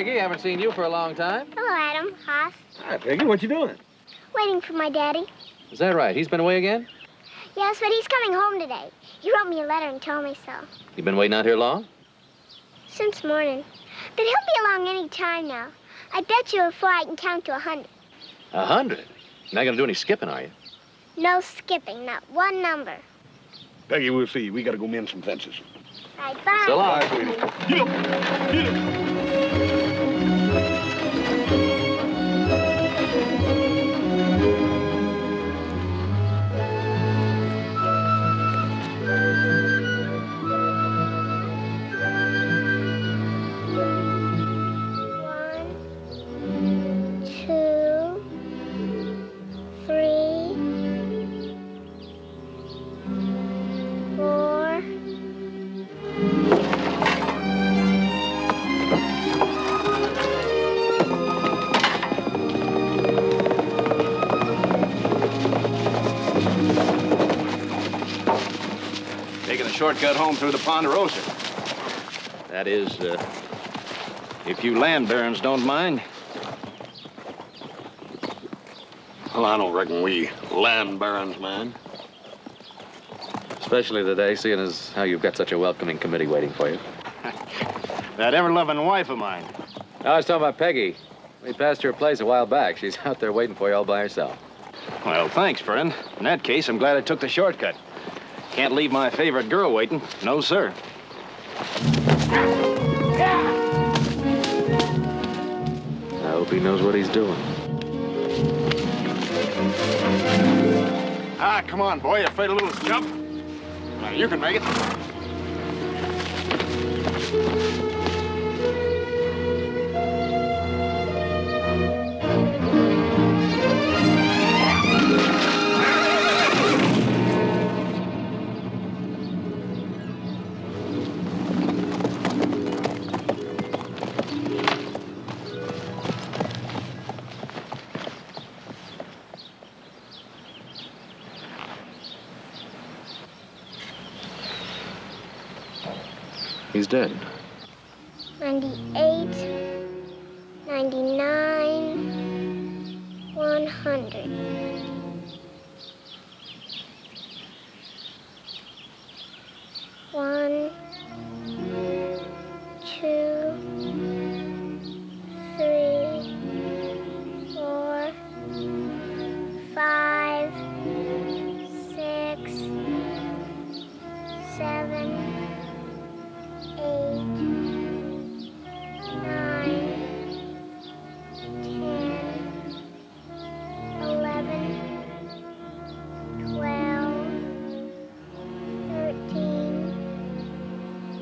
Peggy. Haven't seen you for a long time. Hello, Adam. Haas. Hi, Peggy. What you doing? Waiting for my daddy. Is that right? He's been away again? Yes, but he's coming home today. He wrote me a letter and told me so. You been waiting out here long? Since morning. But he'll be along any time now. I bet you before I can count to 100. 100? You're not gonna do any skipping, are you? No skipping, not one number. Peggy, we'll see you. We gotta go mend some fences. All right, bye. So long. Bye, sweetie. Get up. Get up. Shortcut home through the Ponderosa. That is, if you land barons don't mind. Well, I don't reckon we land barons mind. Especially today, seeing as how you've got such a welcoming committee waiting for you. That ever-loving wife of mine. I was talking about Peggy. We passed her place a while back. She's out there waiting for you all by herself. Well, thanks, friend. In that case, I'm glad I took the shortcut. Can't leave my favorite girl waiting. No, sir. I hope he knows what he's doing. Ah, come on, boy. You afraid of a little jump? Now, you can make it. He's dead. 98, 99, 100. One, two, three, 4, 5, 6, 7, 8, 9, 10, 11, 12, 13,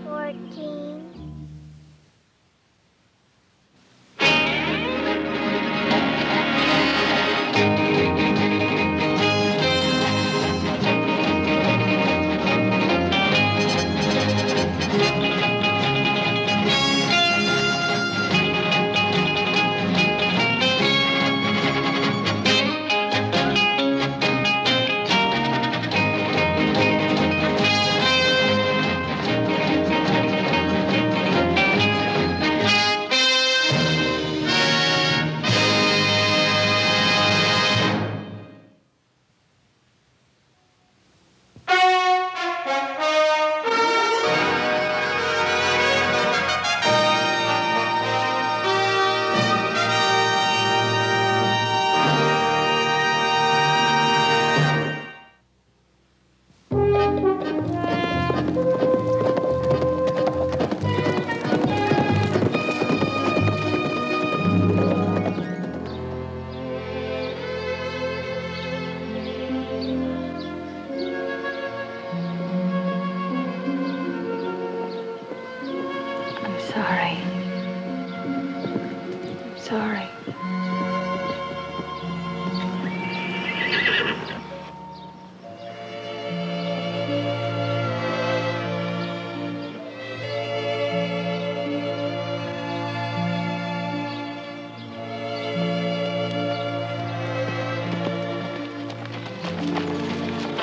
14. Sorry.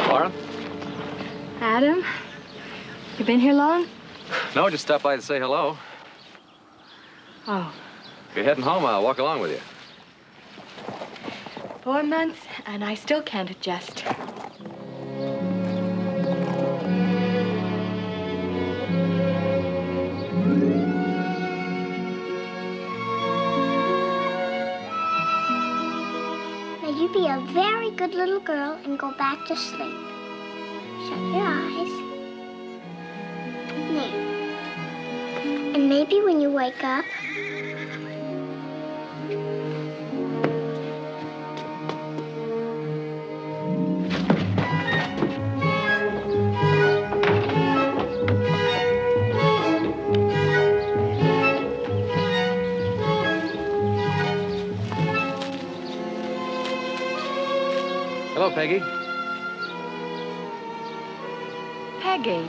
Laura? Adam? You been here long? No, just stopped by to say hello. Oh. If you're heading home, I'll walk along with you. 4 months, and I still can't adjust. Now you be a very good little girl and go back to sleep. Shut your eyes. Now. And maybe when you wake up, Hello, Peggy. Peggy.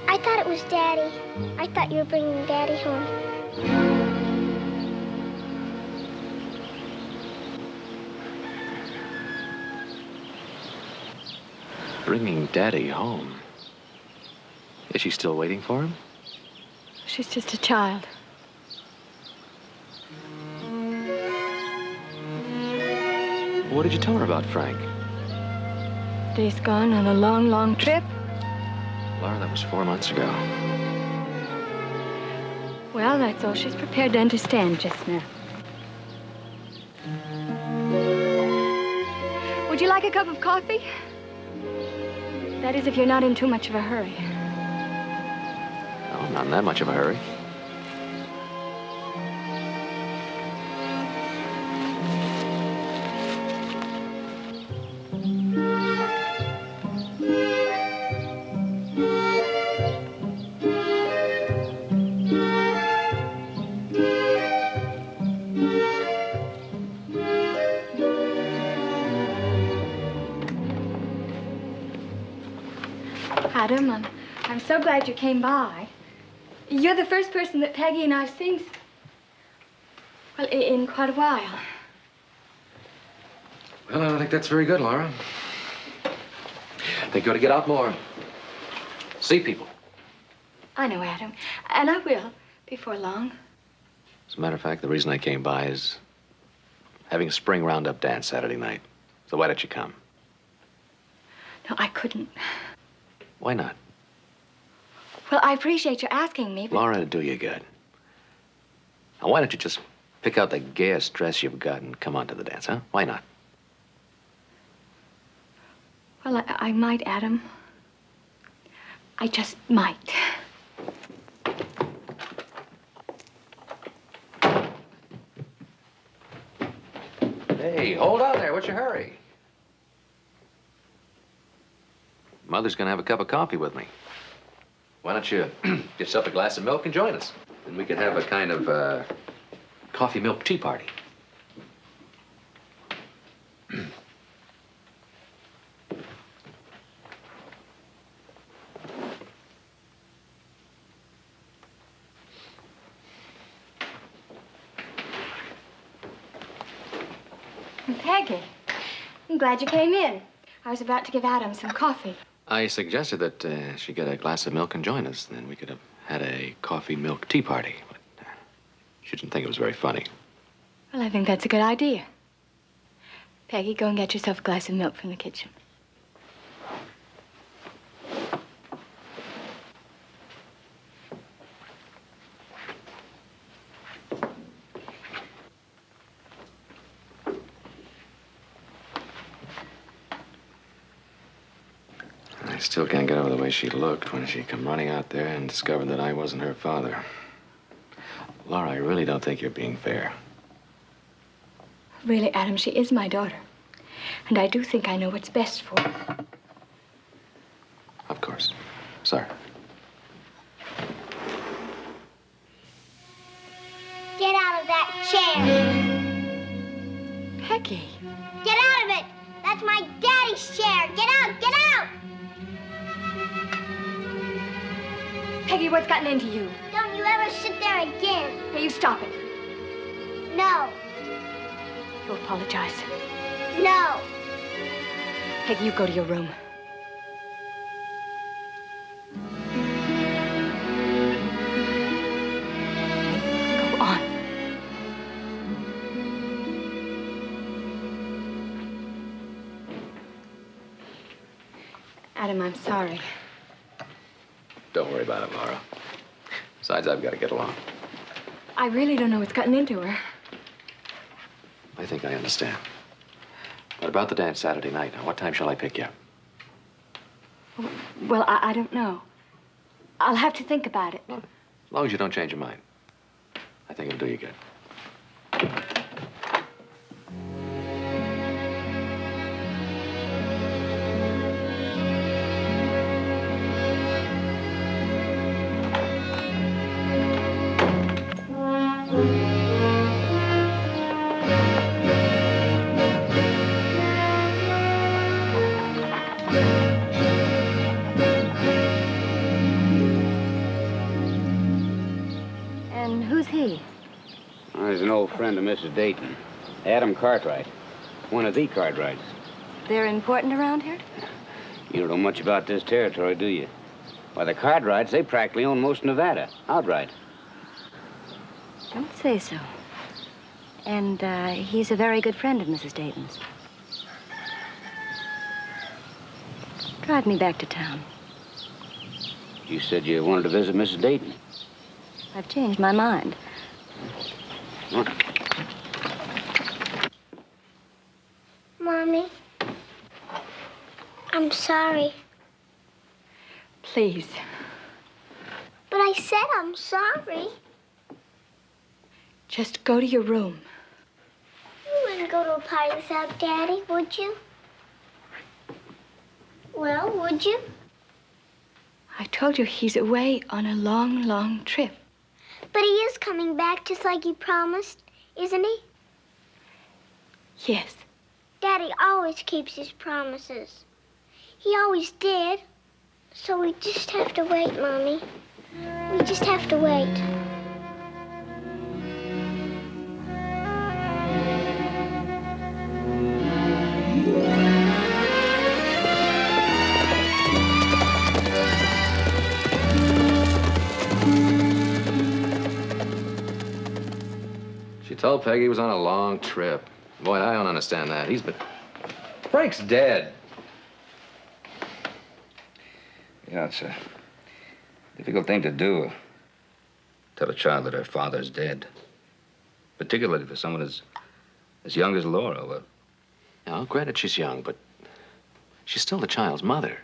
I thought it was Daddy. I thought you were bringing Daddy home. Bringing Daddy home. Is she still waiting for him? She's just a child. What did you tell her about Frank? He's gone on a long, long trip. Laura, that was 4 months ago. Well, that's all she's prepared to understand just now. Would you like a cup of coffee? That is, if you're not in too much of a hurry. No, I'm not in that much of a hurry. Adam, I'm so glad you came by. You're the first person that Peggy and I've seen, well, in quite a while. Well, I don't think that's very good, Laura. I think you ought to get out more. See people. I know, Adam, and I will before long. As a matter of fact, the reason I came by is having a spring roundup dance Saturday night. So why don't you come? No, I couldn't. Why not? Well, I appreciate you asking me, but... Laura, it'd do you good. Now, why don't you just pick out the gayest dress you've got and come on to the dance, huh? Why not? Well, I might, Adam. I just might. Hey, hold on there. What's your hurry? Mother's gonna have a cup of coffee with me. Why don't you get yourself a glass of milk and join us? Then we could have a kind of coffee milk tea party. Peggy, I'm glad you came in. I was about to give Adam some coffee. I suggested that she get a glass of milk and join us. Then we could have had a coffee milk tea party. But she didn't think it was very funny. Well, I think that's a good idea. Peggy, go and get yourself a glass of milk from the kitchen. I still can't get over the way she looked when she come running out there and discovered that I wasn't her father. Laura, I really don't think you're being fair. Really, Adam, she is my daughter. And I do think I know what's best for her. Of course. Sorry. Get out of that chair. Peggy. Get out of it. That's my daddy's chair. Get out, get out. Peggy, what's gotten into you? Don't you ever sit there again. Hey, you stop it. No, You apologize. no. Peggy, you go to your room. Adam, I'm sorry. Don't worry about it, Laura. Besides, I've got to get along. I really don't know what's gotten into her. I think I understand. What about the dance Saturday night? Now, what time shall I pick you? Well, I don't know. I'll have to think about it. Well, as long as you don't change your mind. I think it'll do you good. And who's he? Oh, he's an old friend of Mrs. Dayton. Adam Cartwright. One of the Cartwrights. They're important around here? You don't know much about this territory, do you? Why, the Cartwrights, they practically own most of Nevada. Outright. Don't say so. And he's a very good friend of Mrs. Dayton's. Drive me back to town. You said you wanted to visit Mrs. Dayton. I've changed my mind. Mommy, I'm sorry. Please. But I said I'm sorry. Just go to your room. You wouldn't go to a party without Daddy, would you? Well, would you? I told you he's away on a long, long trip. But he is coming back just like he promised, isn't he? Yes. Daddy always keeps his promises. He always did. So we just have to wait, Mommy. We just have to wait. She told Peggy he was on a long trip. Boy, I don't understand that. He's been... Frank's dead. Yeah, it's a difficult thing to do. Tell a child that her father's dead. Particularly for someone as young as Laura. Well, Now, granted she's young, but she's still the child's mother.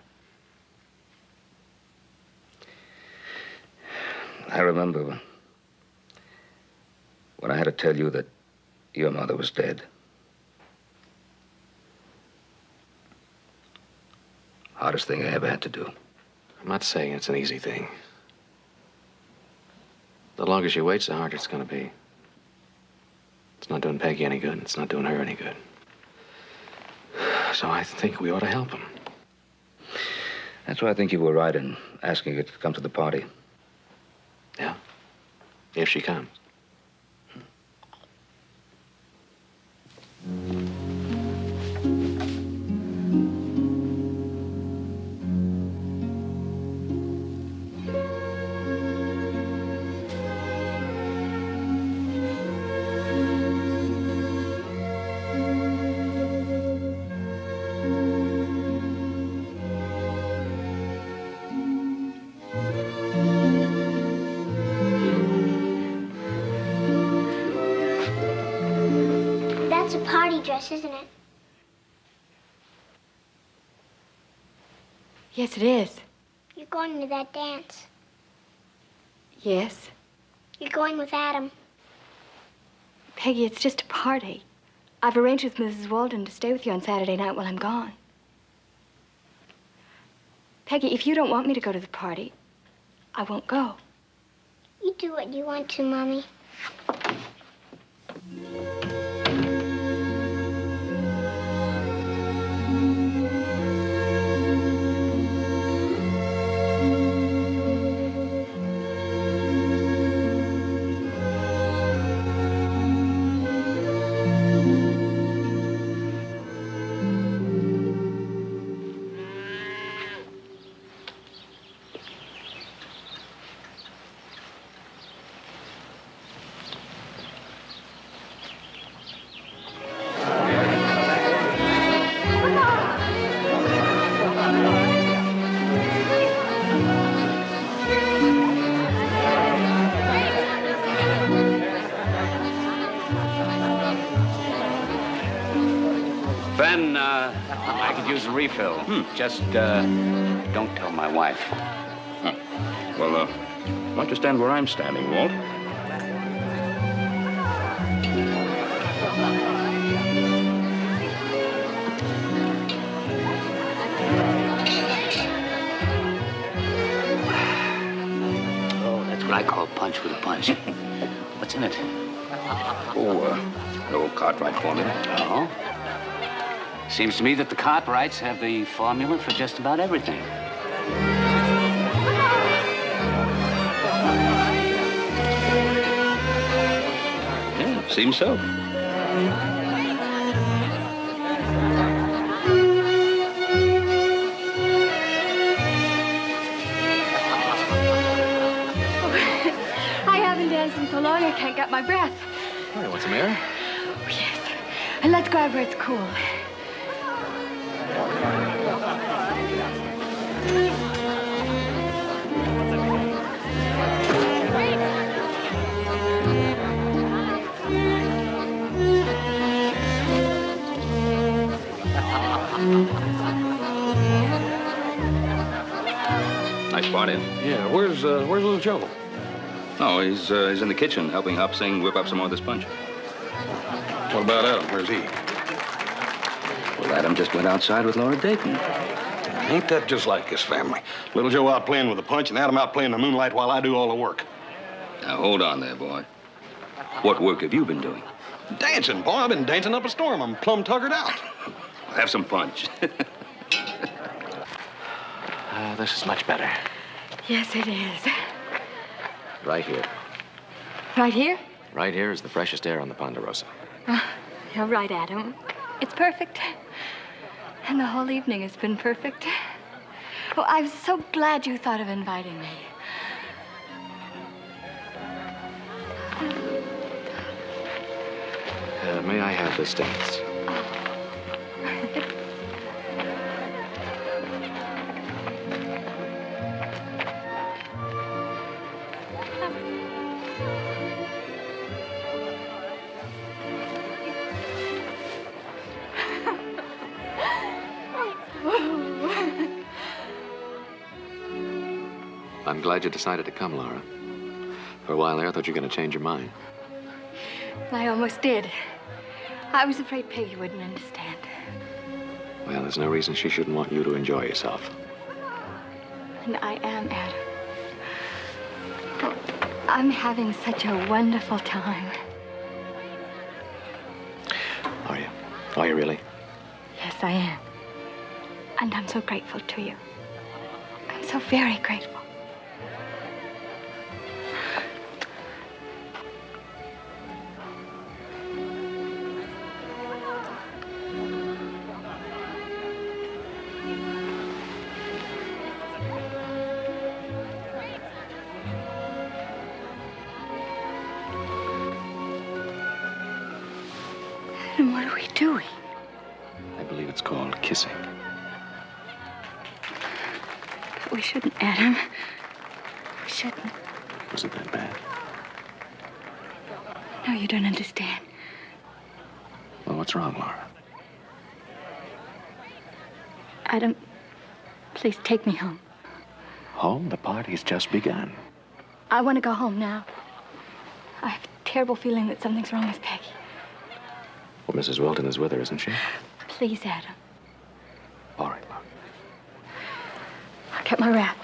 I remember when I had to tell you that your mother was dead. Hardest thing I ever had to do. I'm not saying it's an easy thing. The longer she waits, the harder it's gonna be. It's not doing Peggy any good. It's not doing her any good. So I think we ought to help him. That's why I think you were right in asking her to come to the party. Yeah? If she comes. That's a party dress, isn't it? Yes, it is. You're going to that dance. Yes. You're going with Adam. Peggy, it's just a party. I've arranged with Mrs. Walden to stay with you on Saturday night while I'm gone. Peggy, if you don't want me to go to the party, I won't go. You do what you want to, Mommy. again. I could use a refill. Just don't tell my wife. Well, why don't you stand where I'm standing, Walt? Oh, that's what I call punch with a punch. What's in it? An old Cartwright formula. Oh? Seems to me that the Cartwrights have the formula for just about everything. Yeah, seems so. I haven't danced in so long I can't get my breath. Hey, what's the matter? Oh, yes. And let's grab where it's cool. Nice spot in. Yeah, where's little Joe? Oh, he's in the kitchen helping Hop Sing whip up some more of this punch. What about Adam? Where's he? Well, Adam just went outside with Laura Dayton. Ain't that just like his family? Little Joe out playing with the punch and Adam out playing the moonlight while I do all the work. Now, hold on there, boy. What work have you been doing? Dancing, boy. I've been dancing up a storm. I'm plumb tuckered out. Have some punch. This is much better. Yes, it is. Right here. Right here? Right here is the freshest air on the Ponderosa. You're right, Adam. It's perfect. And the whole evening has been perfect. Oh, I'm so glad you thought of inviting me. May I have this dance? I'm glad you decided to come, Laura. For a while there, I thought you were going to change your mind. I almost did. I was afraid Peggy wouldn't understand. Well, there's no reason she shouldn't want you to enjoy yourself. And I am, Adam. Oh, I'm having such a wonderful time. Are you? Are you really? Yes, I am. And I'm so grateful to you. I'm so very grateful. Adam, what are we doing? I believe it's called kissing. But we shouldn't, Adam. We shouldn't. Was it that bad? No, you don't understand. Well, what's wrong, Laura? Adam, please take me home. Home? The party's just begun. I want to go home now. I have a terrible feeling that something's wrong with Peggy. Well, Mrs. Wilton is with her, isn't she? Please, Adam. All right, Laura. I'll get my wrap.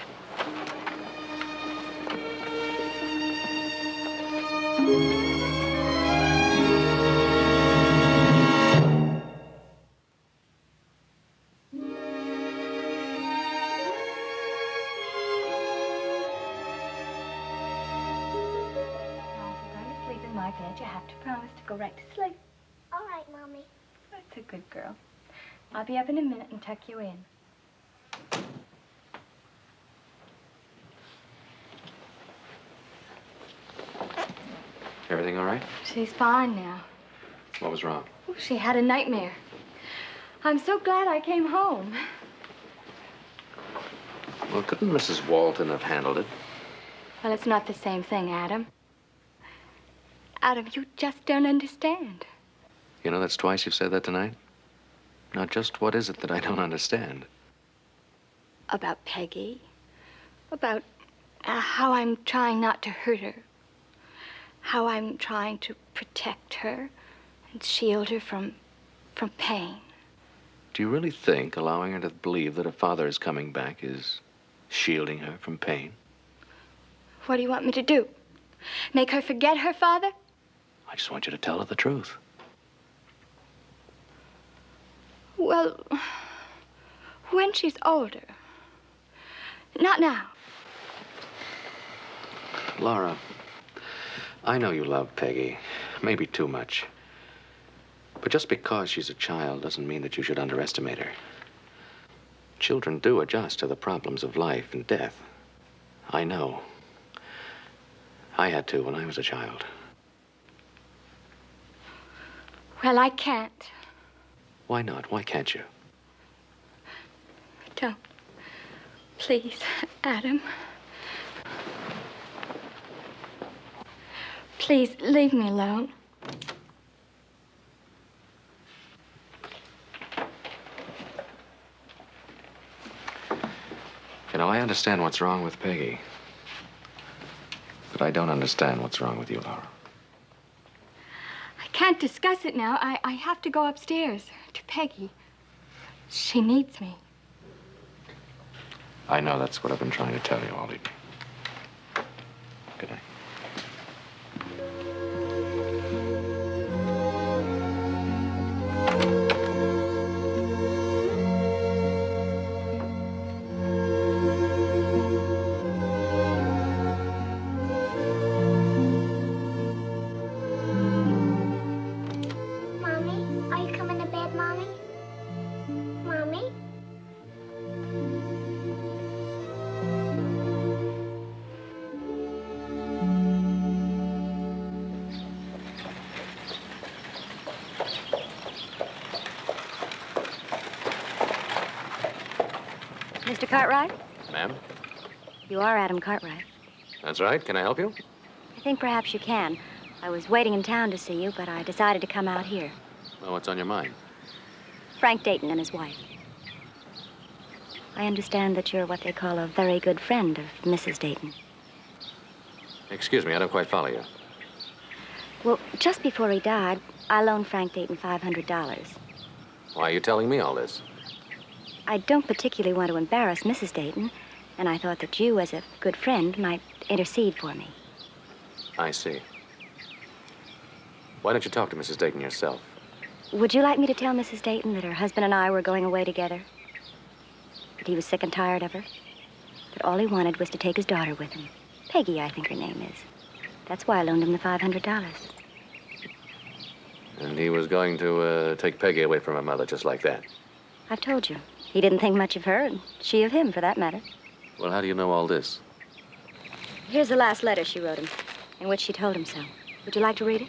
You have to promise to go right to sleep. All right, Mommy. That's a good girl. I'll be up in a minute and tuck you in. Everything all right? She's fine now. What was wrong? Oh, she had a nightmare. I'm so glad I came home. Well, couldn't Mrs. Walton have handled it? Well, it's not the same thing, Adam. Adam, you just don't understand. You know, that's twice you've said that tonight. Now, just what is it that I don't understand? About Peggy. About how I'm trying not to hurt her. How I'm trying to protect her and shield her from pain. Do you really think allowing her to believe that her father is coming back is shielding her from pain? What do you want me to do? Make her forget her father? I just want you to tell her the truth. Well, when she's older. Not now. Laura, I know you love Peggy, maybe too much. But just because she's a child doesn't mean that you should underestimate her. Children do adjust to the problems of life and death. I know. I had to when I was a child. Well, I can't. Why not? Why can't you? Don't. Please, Adam. Please, leave me alone. You know, I understand what's wrong with Peggy. But I don't understand what's wrong with you, Laura. I can't discuss it now. I have to go upstairs to Peggy. She needs me. I know that's what I've been trying to tell you all evening. Good night. Mommy, are you coming to bed, Mommy? Mommy? Mr. Cartwright? Ma'am? You are Adam Cartwright. That's right. Can I help you? I think perhaps you can. I was waiting in town to see you, but I decided to come out here. Well, what's on your mind? Frank Dayton and his wife. I understand that you're what they call a very good friend of Mrs. Dayton. Excuse me, I don't quite follow you. Well, just before he died, I loaned Frank Dayton $500. Why are you telling me all this? I don't particularly want to embarrass Mrs. Dayton, and I thought that you, as a good friend, might intercede for me. I see. Why don't you talk to Mrs. Dayton yourself? Would you like me to tell Mrs. Dayton that her husband and I were going away together? That he was sick and tired of her? That all he wanted was to take his daughter with him. Peggy, I think her name is. That's why I loaned him the $500. And he was going to take Peggy away from her mother just like that. I've told you. He didn't think much of her, and she of him, for that matter. Well, how do you know all this? Here's the last letter she wrote him, in which she told him so. Would you like to read it?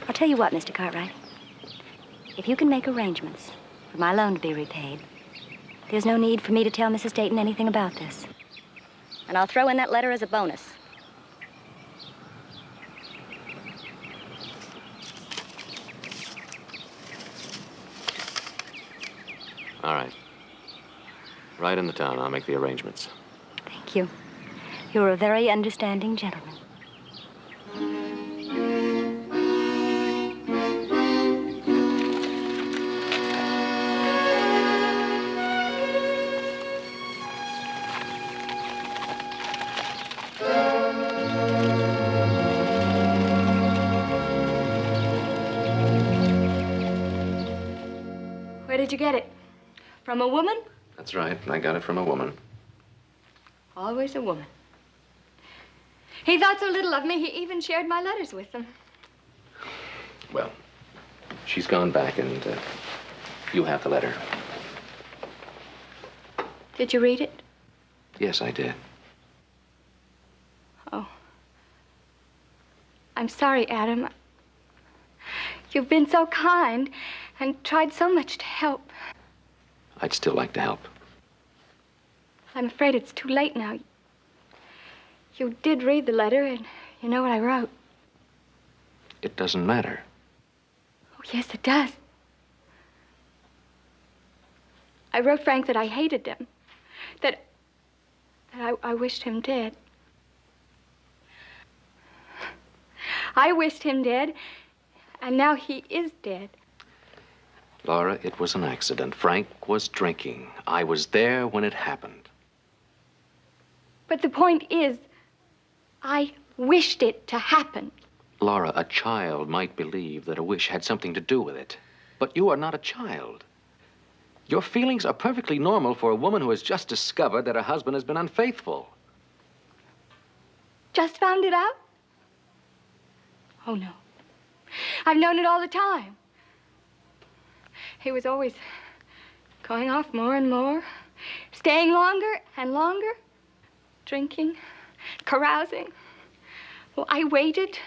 I'll tell you what, Mr. Cartwright. If you can make arrangements for my loan to be repaid, there's no need for me to tell Mrs. Dayton anything about this. And I'll throw in that letter as a bonus. All right. Right in the town. I'll make the arrangements. Thank you. You're a very understanding gentleman. Where did you get it? From a woman? That's right. I got it from a woman. Always a woman. He thought so little of me, he even shared my letters with them. Well, she's gone back, and you have the letter. Did you read it? Yes, I did. Oh. I'm sorry, Adam. You've been so kind and tried so much to help. I'd still like to help. I'm afraid it's too late now. You did read the letter, and you know what I wrote. It doesn't matter. Oh, yes, it does. I wrote Frank that I hated him, that I wished him dead. I wished him dead, and now he is dead. Laura, it was an accident. Frank was drinking. I was there when it happened. But the point is, I wished it to happen. Laura, a child might believe that a wish had something to do with it. But you are not a child. Your feelings are perfectly normal for a woman who has just discovered that her husband has been unfaithful. Just found it out? Oh, no. I've known it all the time. He was always going off more and more, staying longer and longer, drinking, carousing. Well, I waited,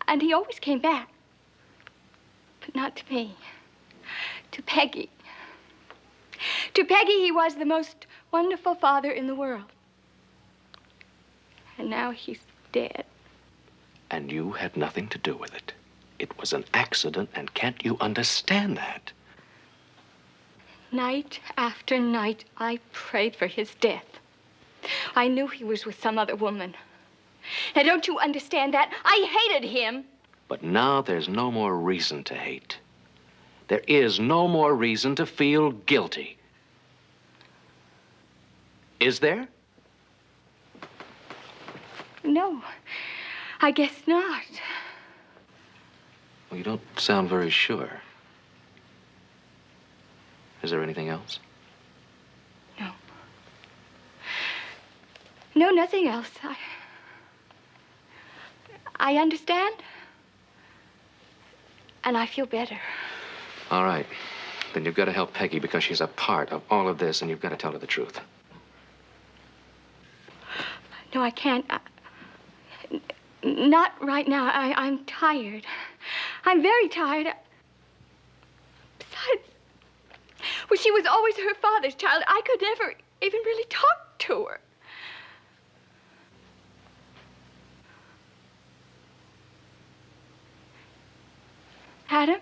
and he always came back. But not to me. To Peggy. To Peggy, he was the most wonderful father in the world. And now he's dead. And you had nothing to do with it. It was an accident, and can't you understand that? Night after night, I prayed for his death. I knew he was with some other woman. Now, don't you understand that? I hated him. But now there's no more reason to hate. There is no more reason to feel guilty. Is there? No, I guess not. Well, you don't sound very sure. Is there anything else? No. No, nothing else. I understand. And I feel better. All right. Then you've got to help Peggy because she's a part of all of this, and you've got to tell her the truth. No, I can't. Not right now. I'm tired. I'm very tired. Besides, well, she was always her father's child. I could never even really talk to her. Adam,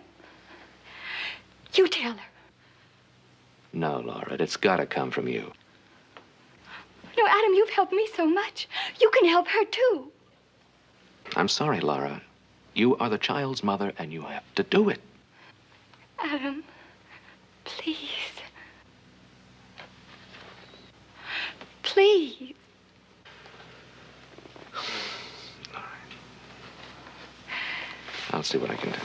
you tell her. No, Laura, it's got to come from you. No, Adam, you've helped me so much. You can help her, too. I'm sorry, Laura. You are the child's mother, and you have to do it. Adam, please. Please. All right. I'll see what I can do.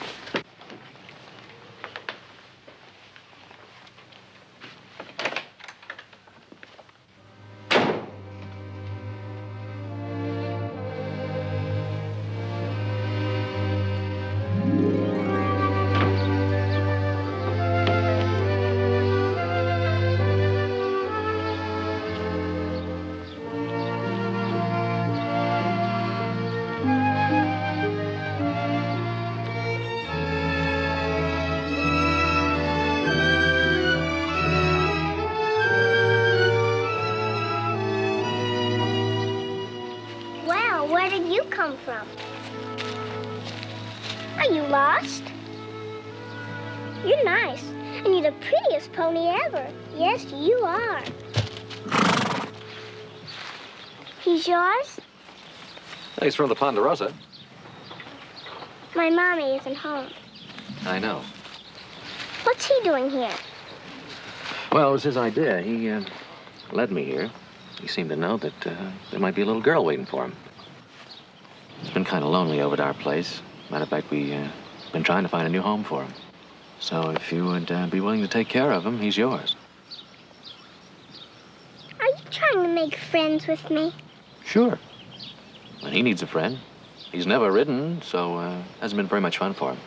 From? Are you lost? You're nice, and you're the prettiest pony ever. Yes, you are. He's yours? He's from the Ponderosa. My mommy isn't home. I know. What's he doing here? Well, it was his idea. He led me here. He seemed to know that there might be a little girl waiting for him. It's been kind of lonely over at our place. Matter of fact, we've been trying to find a new home for him. So if you would be willing to take care of him, he's yours. Are you trying to make friends with me? Sure. Well, he needs a friend. He's never ridden, so hasn't been very much fun for him.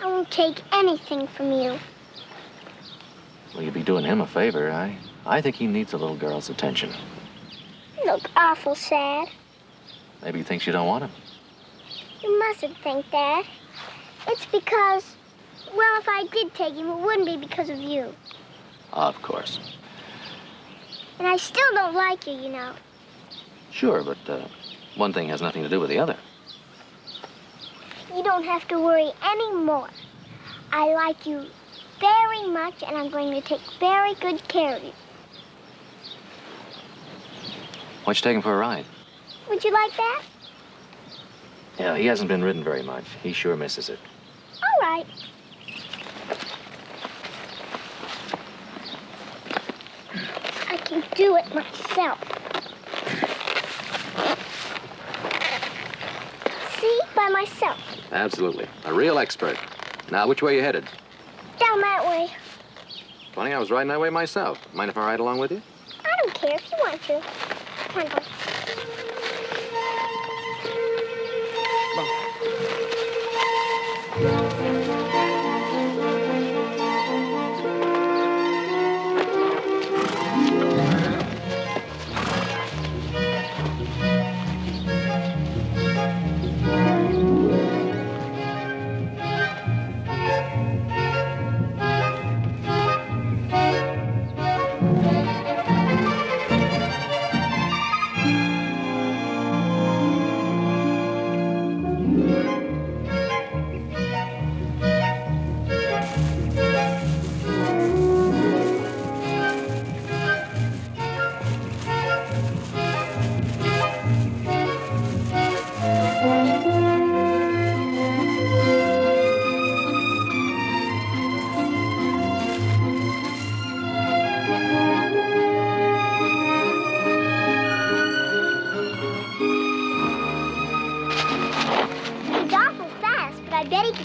I won't take anything from you. Well, you'd be doing him a favor. I think he needs a little girl's attention. You look awful sad. Maybe he thinks you don't want him. You mustn't think that. It's because, well, if I did take him, it wouldn't be because of you. Of course. And I still don't like you, you know. Sure, but one thing has nothing to do with the other. You don't have to worry anymore. I like you very much, and I'm going to take very good care of you. Why don't you take him for a ride? Would you like that? Yeah, he hasn't been ridden very much. He sure misses it. All right. I can do it myself. See? By myself. Absolutely. A real expert. Now, which way are you headed? Down that way. Funny, I was riding that way myself. Mind if I ride along with you? I don't care if you want to. Come on, go.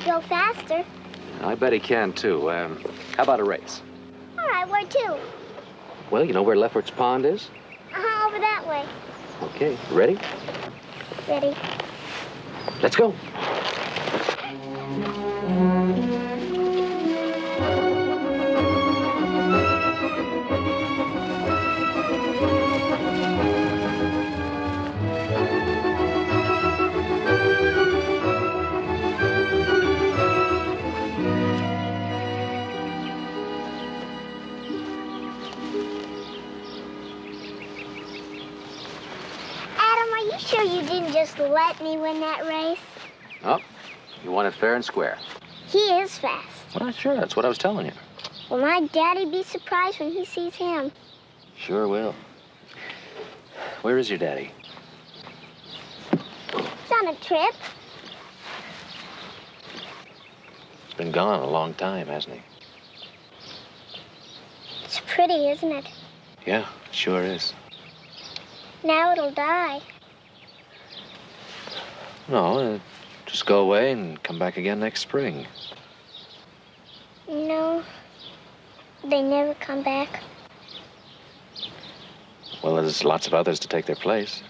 Go faster. I bet he can, too. How about a race? All right, where to? Well, you know where Lefferts Pond is? Uh-huh, over that way. Okay, ready? Ready. Let's go. Sure you didn't just let me win that race? Oh, you won it fair and square. He is fast. Well, sure, that's what I was telling you. Will my daddy be surprised when he sees him? Sure will. Where is your daddy? He's on a trip. He's been gone a long time, hasn't he? It's pretty, isn't it? Yeah, it sure is. Now it'll die. No, just go away and come back again next spring. No, they never come back. Well, there's lots of others to take their place.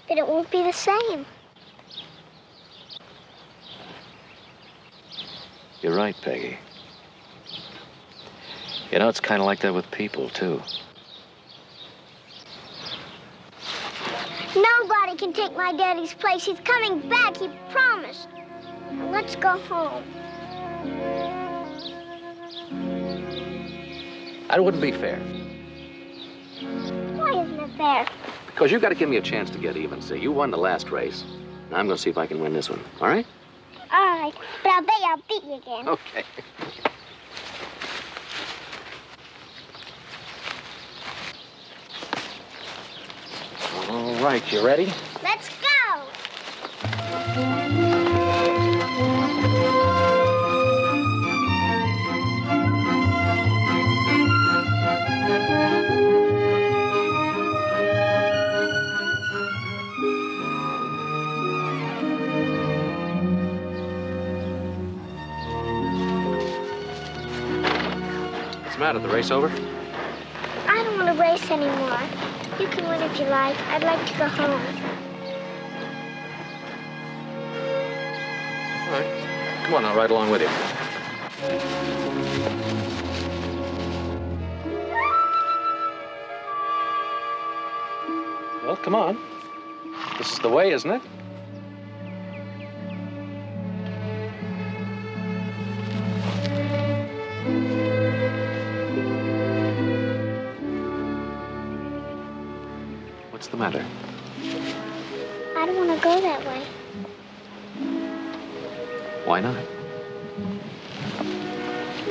But it won't be the same. You're right, Peggy. You know, it's kind of like that with people, too. Nobody can take my daddy's place. He's coming back, he promised. Now let's go home. That wouldn't be fair. Why isn't it fair? Because you've got to give me a chance to get even. See, you won the last race. Now I'm going to see if I can win this one. All right? All right, but I'll bet I'll beat you again. Okay. All right, you ready? Let's go! What's the matter? The race over? I don't want to race anymore. You can win if you like. I'd like to go home. All right. Come on, I'll ride along with you. Well, come on. This is the way, isn't it? What's the matter? I don't want to go that way. Why not?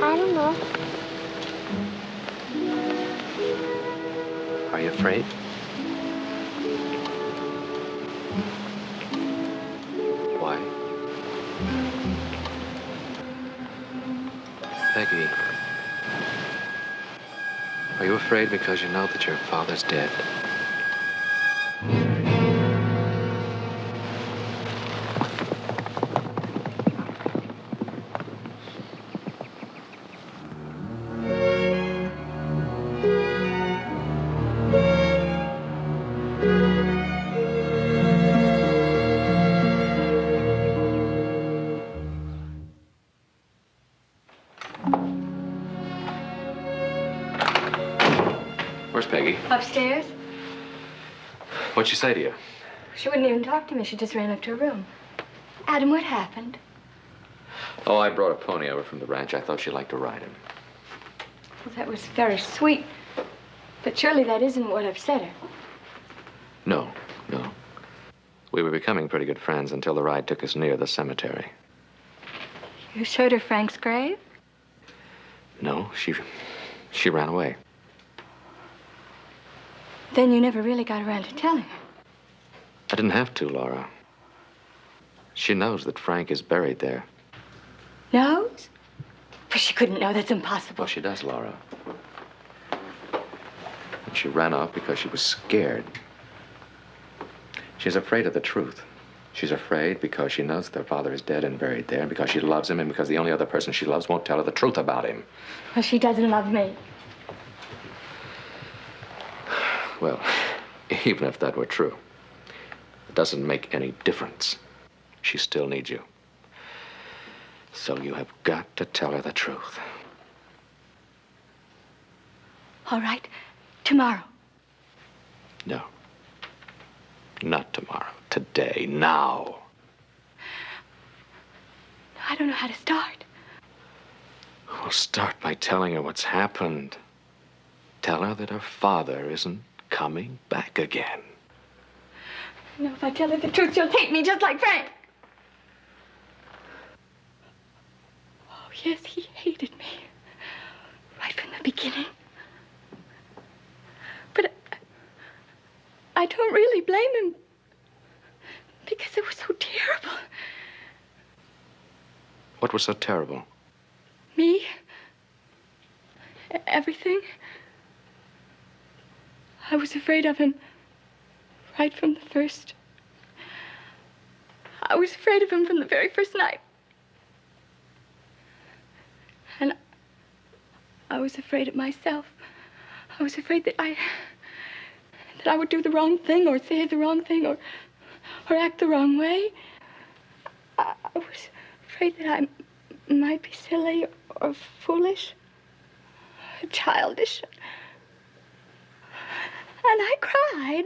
I don't know. Are you afraid? Why? Peggy, are you afraid because you know that your father's dead? Where's Peggy? Upstairs. What'd she say to you? She wouldn't even talk to me. She just ran up to her room. Adam, what happened? Oh, I brought a pony over from the ranch. I thought she'd like to ride him. Well, that was very sweet. But surely that isn't what upset her. No. We were becoming pretty good friends until the ride took us near the cemetery. You showed her Frank's grave? No, she ran away. Then you never really got around to telling her. I didn't have to, Laura. She knows that Frank is buried there. Knows? But she couldn't know. That's impossible. Well, she does, Laura. And she ran off because she was scared. She's afraid of the truth. She's afraid because she knows their father is dead and buried there, and because she loves him, and because the only other person she loves won't tell her the truth about him. Well, she doesn't love me. Well, even if that were true, it doesn't make any difference. She still needs you. So you have got to tell her the truth. All right. Tomorrow. No. Not tomorrow. Today. Now. I don't know how to start. Well, start by telling her what's happened. Tell her that her father isn't coming back again. No, if I tell her the truth, she'll hate me just like Frank. Oh, yes, he hated me. Right from the beginning. But I don't really blame him. Because it was so terrible. What was so terrible? Me. Everything. I was afraid of him right from the first. I was afraid of him from the very first night. And I was afraid of myself. I was afraid that I would do the wrong thing or say the wrong thing or act the wrong way. I was afraid that I might be silly or foolish or childish. And I cried.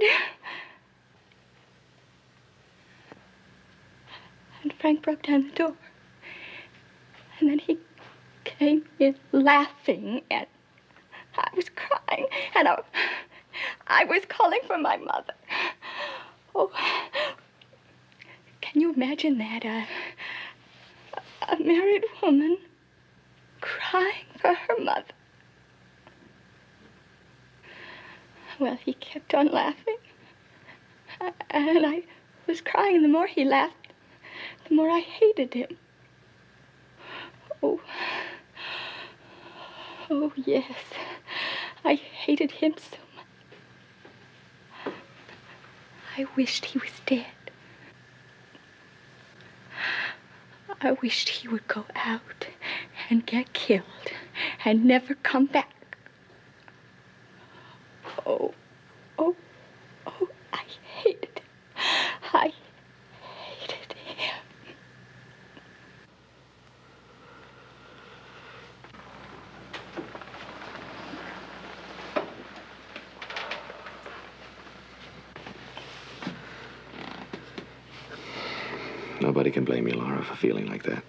And Frank broke down the door. And then he came in laughing, and I was crying, and I was calling for my mother. Oh, can you imagine that? A married woman crying for her mother. Well, he kept on laughing. And I was crying, and the more he laughed, the more I hated him. Oh, yes. I hated him so much. I wished he was dead. I wished he would go out and get killed and never come back. Oh, I hated him. I hated him. Nobody can blame you, Laura, for feeling like that.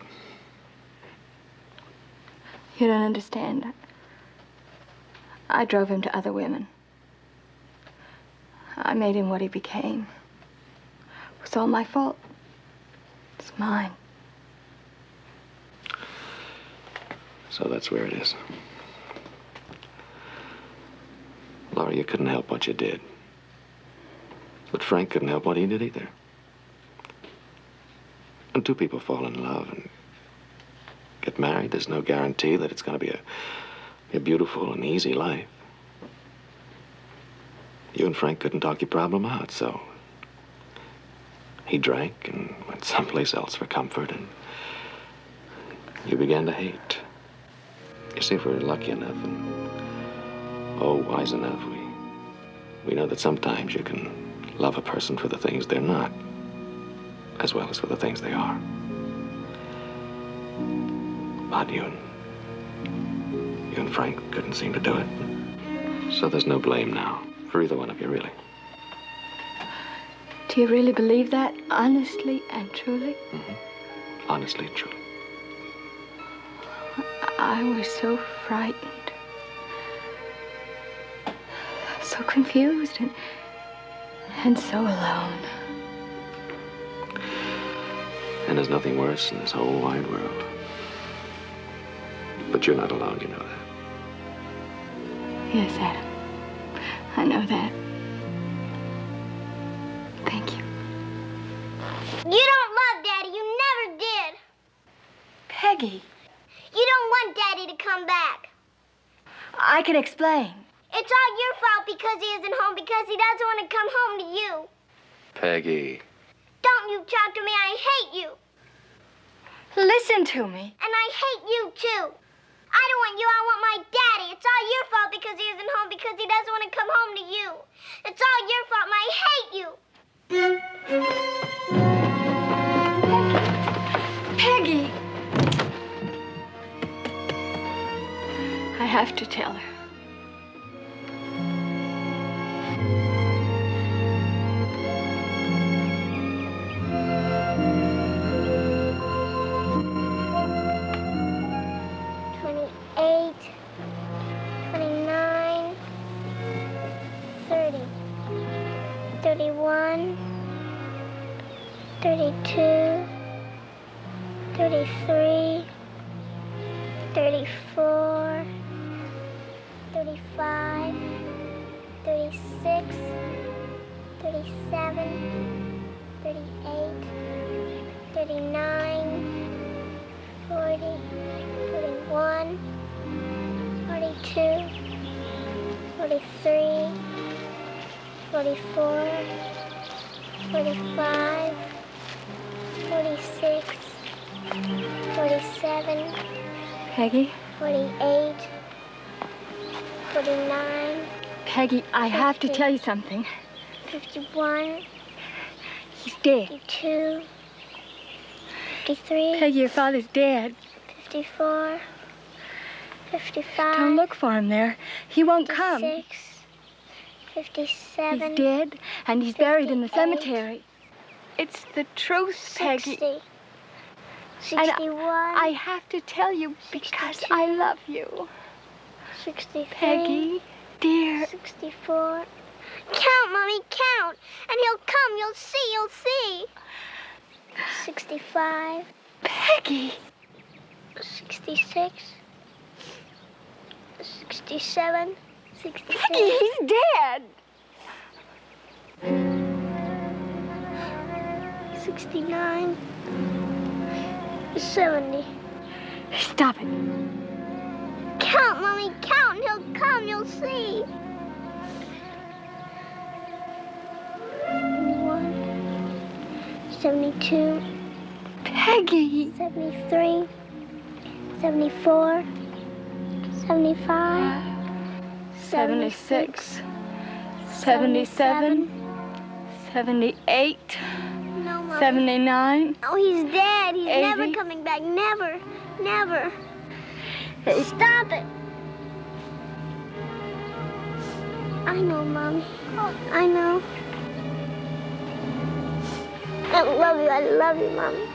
You don't understand. I drove him to other women. I made him what he became. It was all my fault. It's mine. So that's where it is. Laura, you couldn't help what you did. But Frank couldn't help what he did either. When two people fall in love and get married, there's no guarantee that it's going to be a beautiful and easy life. You and Frank couldn't talk your problem out, so he drank and went someplace else for comfort, and you began to hate. You see, if we're lucky enough and, wise enough, we know that sometimes you can love a person for the things they're not, as well as for the things they are. But you and Frank couldn't seem to do it. So there's no blame now for either one of you, really. Do you really believe that, honestly and truly? Mm-hmm. Honestly and truly. I was so frightened. So confused and so alone. And there's nothing worse in this whole wide world. But you're not alone, you know that. Yes, Adam. I know that. Thank you. You don't love Daddy. You never did. Peggy. You don't want Daddy to come back. I can explain. It's all your fault because he isn't home, because he doesn't want to come home to you. Peggy. Don't you talk to me. I hate you. Listen to me. And I hate you, too. I don't want you. I want my daddy. It's all your fault because he isn't home, because he doesn't want to come home to you. It's all your fault, and I hate you. Peggy. I have to tell her. Peggy? 48, 49. Peggy, I have to tell you something. 51. He's dead. 52. 53. Peggy, your father's dead. 54. 55. Don't look for him there. He won't 56, come. 57. He's dead, and he's buried in the cemetery. It's the truth, 60. Peggy. 61. I have to tell you because 62, I love you. 63. Peggy, dear. 64. Count, Mommy, count. And he'll come. You'll see, you'll see. 65. Peggy. 66. 67. 66. Peggy, he's dead. 69. 70. Stop it. Count, Mommy, count. He'll come. You'll see. 71. 72. Peggy. 73. 74. 75. 76. 77. 78. No, Mommy. 79. Oh, he's dead. He's 80. never coming back. Never. Never. Hey. Stop it. I know, Mommy. I know. I love you. I love you, Mommy.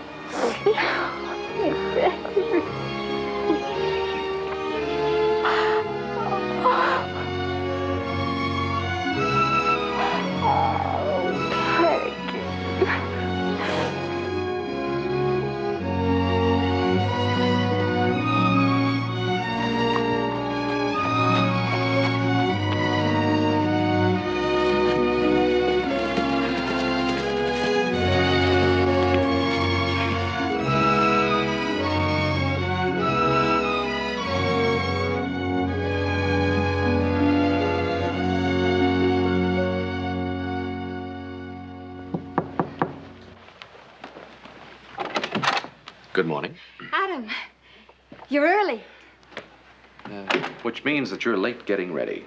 Good morning. Adam, you're early. Which means that you're late getting ready.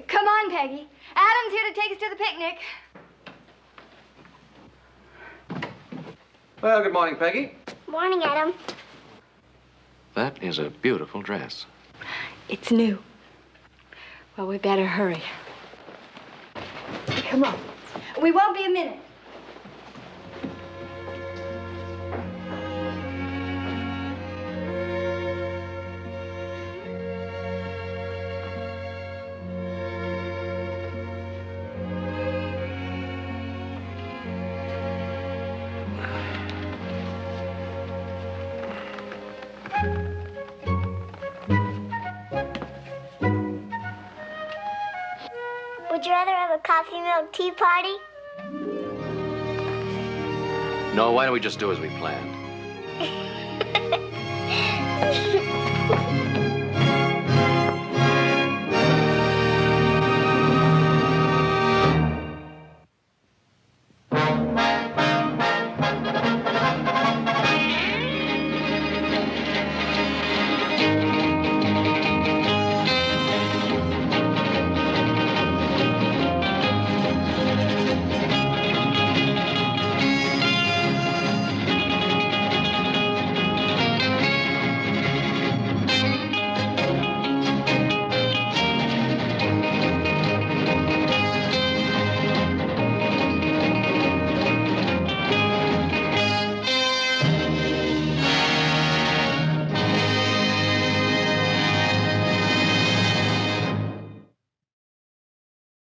Come on, Peggy. Adam's here to take us to the picnic. Well, good morning, Peggy. Morning, Adam. That is a beautiful dress. It's new. Well, we better hurry. Come on. We won't be a minute. Would you rather have a coffee milk tea party? No, why don't we just do as we planned?